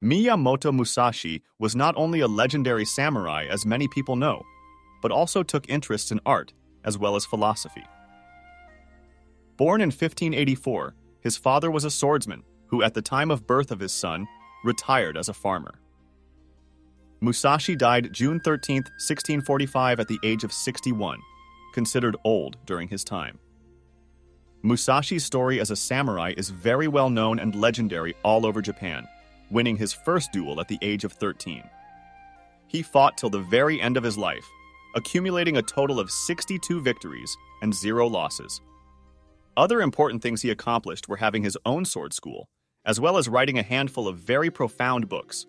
Miyamoto Musashi was not only a legendary samurai, as many people know, but also took interests in art as well as philosophy. Born in 1584, his father was a swordsman who, at the time of birth of his son, retired as a farmer. Musashi died June 13, 1645, at the age of 61, considered old during his time. Musashi's story as a samurai is very well known and legendary all over Japan, winning his first duel at the age of 13. He fought till the very end of his life, accumulating a total of 62 victories and 0 losses. Other important things he accomplished were having his own sword school, as well as writing a handful of very profound books.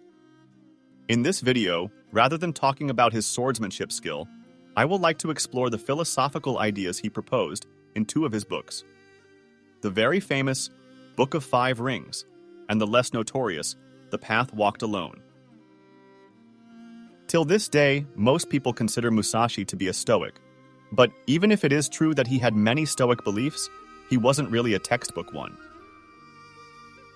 In this video, rather than talking about his swordsmanship skill, I would like to explore the philosophical ideas he proposed in 2 of his books: the very famous Book of 5 Rings and the less notorious The Path Walked Alone. Till this day, most people consider Musashi to be a Stoic, but even if it is true that he had many Stoic beliefs, he wasn't really a textbook one.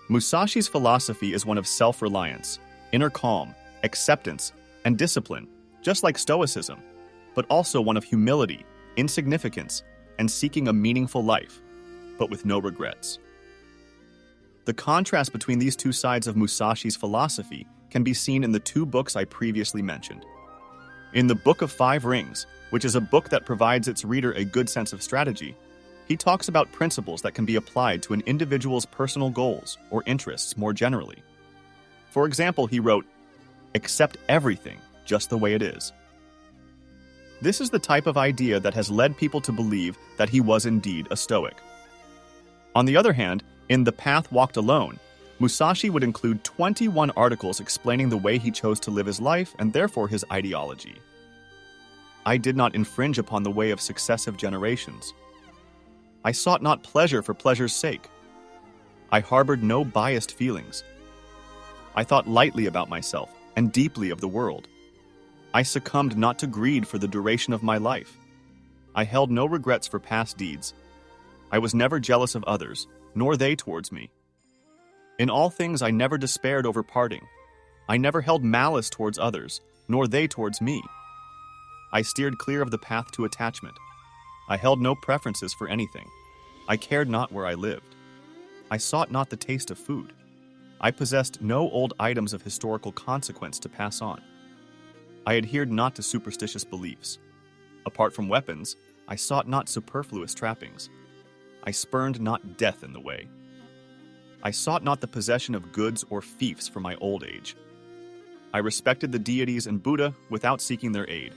Musashi's philosophy is one of self-reliance, inner calm, acceptance, and discipline, just like Stoicism, but also one of humility, insignificance, and seeking a meaningful life, but with no regrets. The contrast between these 2 sides of Musashi's philosophy can be seen in the 2 books I previously mentioned. In the Book of 5 Rings, which is a book that provides its reader a good sense of strategy, he talks about principles that can be applied to an individual's personal goals or interests more generally. For example, he wrote, "Accept everything just the way it is." This is the type of idea that has led people to believe that he was indeed a Stoic. On the other hand, in The Path Walked Alone, Musashi would include 21 articles explaining the way he chose to live his life and therefore his ideology. "I did not infringe upon the way of successive generations. I sought not pleasure for pleasure's sake. I harbored no biased feelings. I thought lightly about myself and deeply of the world. I succumbed not to greed for the duration of my life. I held no regrets for past deeds. I was never jealous of others, nor they towards me. In all things I never despaired over parting. I never held malice towards others, nor they towards me. I steered clear of the path to attachment. I held no preferences for anything. I cared not where I lived. I sought not the taste of food. I possessed no old items of historical consequence to pass on. I adhered not to superstitious beliefs. Apart from weapons, I sought not superfluous trappings. I spurned not death in the way. I sought not the possession of goods or fiefs for my old age. I respected the deities and Buddha without seeking their aid.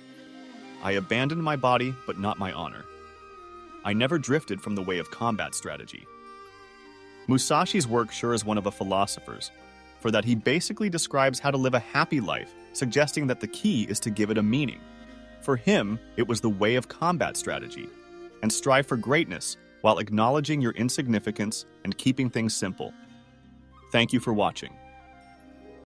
I abandoned my body, but not my honor. I never drifted from the way of combat strategy." Musashi's work sure is one of a philosopher's, for that he basically describes how to live a happy life, suggesting that the key is to give it a meaning. For him, it was the way of combat strategy, and strive for greatness while acknowledging your insignificance and keeping things simple. Thank you for watching.